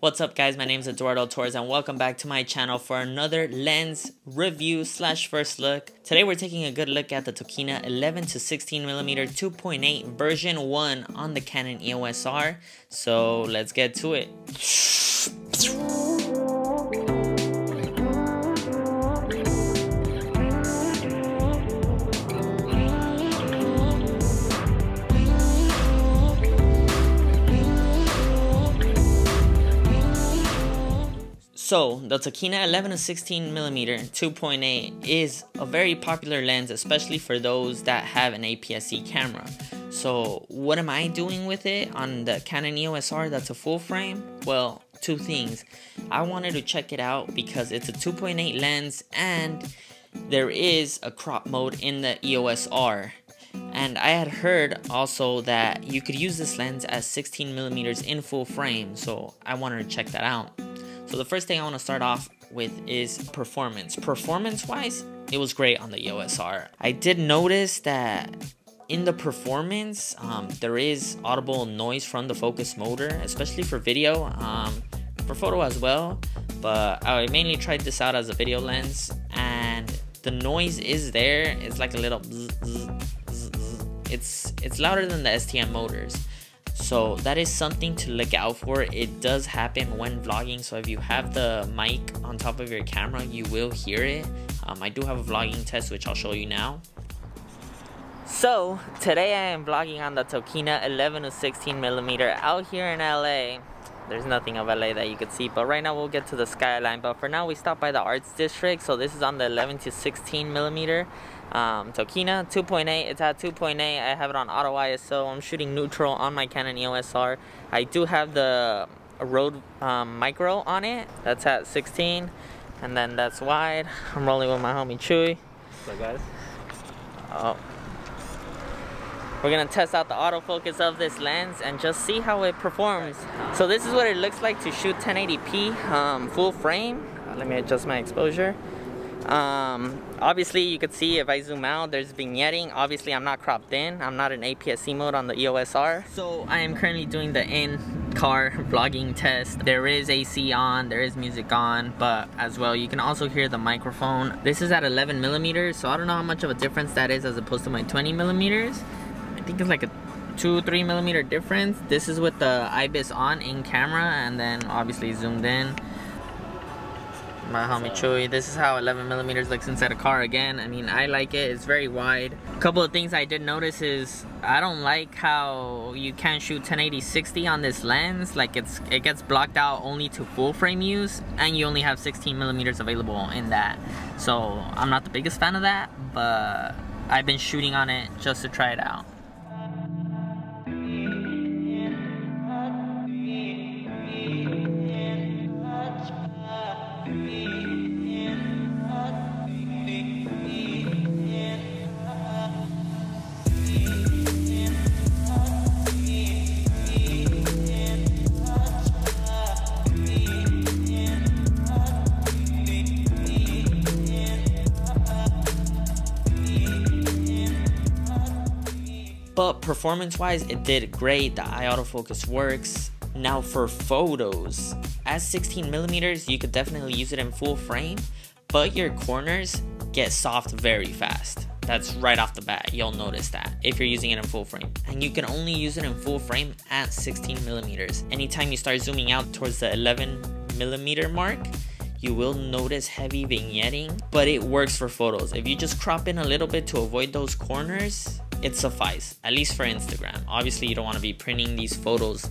What's up guys, my name is Eduardo Torres and welcome back to my channel for another lens review slash first look. Today we're taking a good look at the Tokina 11-16mm 2.8 version 1 on the Canon EOSR. So let's get to it. So, the Tokina 11-16mm 2.8 is a very popular lens, especially for those that have an APS-C camera. So, what am I doing with it on the Canon EOSR that's a full frame? Well, two things. I wanted to check it out because it's a 2.8 lens and there is a crop mode in the EOSR. And I had heard also that you could use this lens as 16mm in full frame, so I wanted to check that out. So the first thing I want to start off with is performance. Performance-wise, it was great on the EOSR. I did notice that in the performance, there is audible noise from the focus motor, especially for video, for photo as well. But I mainly tried this out as a video lens, and the noise is there. It's like a little bzz, bzz, bzz, bzz. It's louder than the STM motors. So that is something to look out for. It does happen when vlogging, so if you have the mic on top of your camera, you will hear it. I do have a vlogging test, which I'll show you now. So today I am vlogging on the Tokina 11-16mm out here in LA. There's nothing of LA that you could see, but right now we'll get to the skyline. But for now we stopped by the Arts District, so this is on the 11-16mm. Tokina 2.8, it's at 2.8. I have it on auto ISO. I'm shooting neutral on my Canon EOSR. I do have the Rode micro on it. That's at 16, and then that's wide. I'm rolling with my homie Chewy. What's up, guys? Oh. We're gonna test out the autofocus of this lens and just see how it performs. So this is what it looks like to shoot 1080p full frame. Let me adjust my exposure. Obviously you could see if I zoom out, there's vignetting. Obviously I'm not cropped in. I'm not in APS-C mode on the EOSR. So I am currently doing the in-car vlogging test. There is AC on, there is music on, but as well you can also hear the microphone. This is at 11mm, so I don't know how much of a difference that is as opposed to my 20mm. I think it's like a 2-3mm difference. This is with the IBIS on in camera, and then obviously zoomed in. My homie Chewy. This is how 11mm looks inside a car again. I mean, I like it. It's very wide. A couple of things I did notice is I don't like how you can't shoot 1080-60 on this lens. Like it gets blocked out only to full frame use, and you only have 16mm available in that. So I'm not the biggest fan of that, but I've been shooting on it just to try it out. But performance-wise, it did great. The eye autofocus works. Now for photos, as 16mm, you could definitely use it in full frame, but your corners get soft very fast. That's right off the bat. You'll notice that if you're using it in full frame. And you can only use it in full frame at 16mm. Anytime you start zooming out towards the 11mm mark, you will notice heavy vignetting, but it works for photos. If you just crop in a little bit to avoid those corners, it suffices, at least for Instagram. Obviously, you don't want to be printing these photos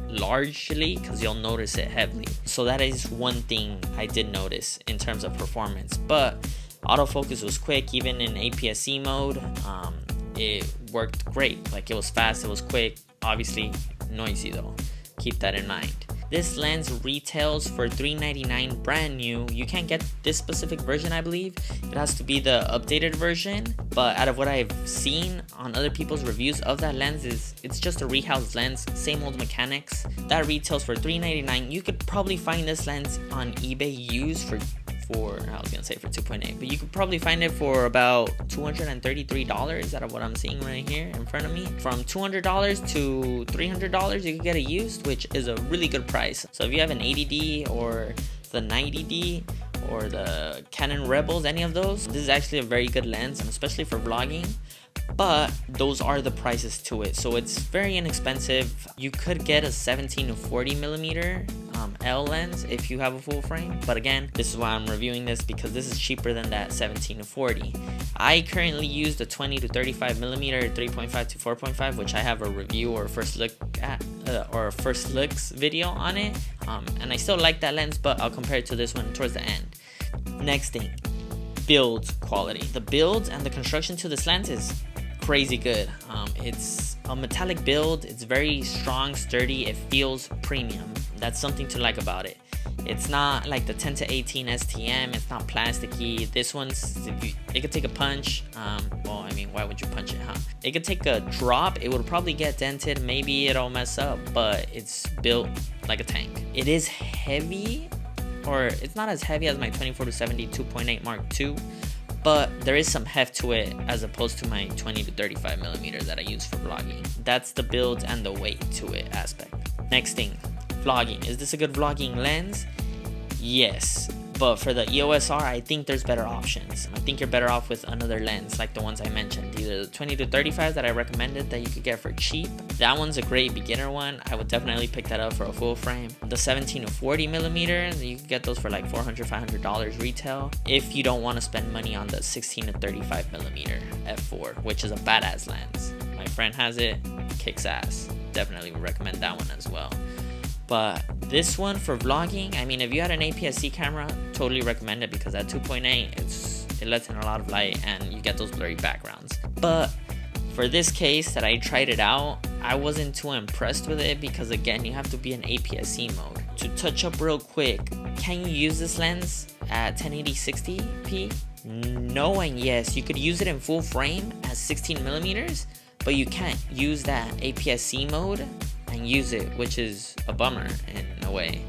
largely because you'll notice it heavily. So that is one thing I did notice in terms of performance. But autofocus was quick, even in APS-C mode. It worked great. Like, it was fast, it was quick. Obviously noisy though. Keep that in mind. This lens retails for $399 brand new. You can't get this specific version, I believe. It has to be the updated version. But out of what I've seen on other people's reviews of that lens, it's just a rehoused lens, same old mechanics. That retails for $399. You could probably find this lens on eBay used for for, I was gonna say for 2.8, but you could probably find it for about $233 out of what I'm seeing right here in front of me. From $200 to $300 you could get it used, which is a really good price. So if you have an 80D or the 90D or the Canon Rebels, any of those, this is actually a very good lens, and especially for vlogging. But those are the prices to it, so it's very inexpensive. You could get a 17 to 40mm L lens if you have a full frame, but again, this is why I'm reviewing this, because this is cheaper than that 17 to 40. I currently use the 20 to 35mm 3.5 to 4.5, which I have a review or first look at or first looks video on it, and I still like that lens, but I'll compare it to this one towards the end. Next thing, build quality. The build and the construction to this lens is crazy good. It's a metallic build, it's very strong, sturdy, it feels premium. That's something to like about it. It's not like the 10 to 18 STM, it's not plasticky. This one's, it could take a punch. Well, I mean, why would you punch it, huh? It could take a drop, it would probably get dented, maybe it'll mess up, but it's built like a tank. It is heavy, or it's not as heavy as my 24 to 70 2.8 Mark II, but there is some heft to it as opposed to my 20 to 35mm that I use for vlogging. That's the build and the weight to it aspect. Next thing, vlogging. Is this a good vlogging lens? Yes, but for the EOSR, I think there's better options. I think you're better off with another lens like the ones I mentioned, either the 20 to 35 that I recommended that you could get for cheap. That one's a great beginner one. I would definitely pick that up for a full frame. The 17 to 40mm, you could get those for like $400, $500 retail if you don't want to spend money on the 16 to 35mm f4, which is a badass lens. My friend has it, kicks ass. Definitely would recommend that one as well. But this one for vlogging, I mean, if you had an APS-C camera, totally recommend it, because at 2.8, it lets in a lot of light and you get those blurry backgrounds. But for this case that I tried it out, I wasn't too impressed with it, because again, you have to be in APS-C mode. To touch up real quick, can you use this lens at 1080 60p? No and yes. You could use it in full frame at 16mm, but you can't use that APS-C mode and use it, which is a bummer in a way,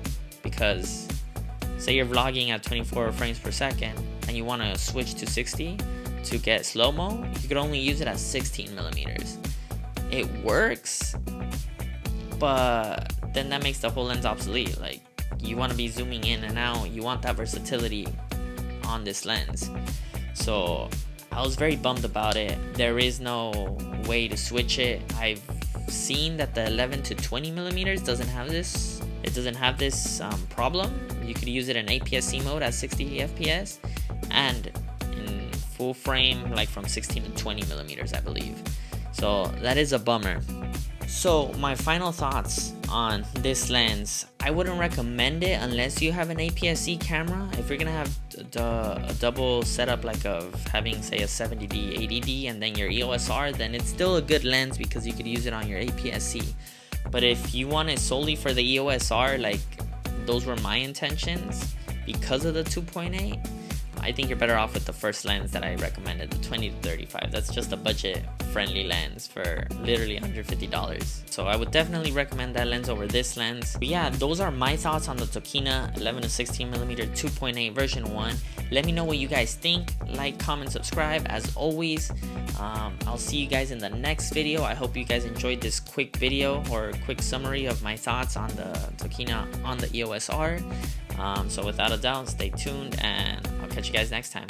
because say you're vlogging at 24 frames per second and you want to switch to 60 to get slow-mo, you could only use it at 16mm. It works, but then that makes the whole lens obsolete. Like, you want to be zooming in and out, you want that versatility on this lens. So I was very bummed about it. There is no way to switch it. I've seen that the 11 to 20mm doesn't have this. It doesn't have this problem. You could use it in APS-C mode at 60 FPS and in full frame, like from 16 to 20mm, I believe. So that is a bummer. So my final thoughts on this lens, I wouldn't recommend it unless you have an APS-C camera. If you're gonna have a double setup, like of having say a 70D, 80D, and then your EOSR, then it's still a good lens because you could use it on your APS-C. But if you want it solely for the EOSR, like those were my intentions because of the 2.8, I think you're better off with the first lens that I recommended, the 20 to 35. That's just a budget friendly lens for literally $150. So I would definitely recommend that lens over this lens. But yeah, those are my thoughts on the Tokina 11-16mm 2.8 version 1. Let me know what you guys think. Like, comment, subscribe. As always, I'll see you guys in the next video. I hope you guys enjoyed this quick video or quick summary of my thoughts on the Tokina on the EOSR. So without a doubt, stay tuned and I'll catch you guys next time.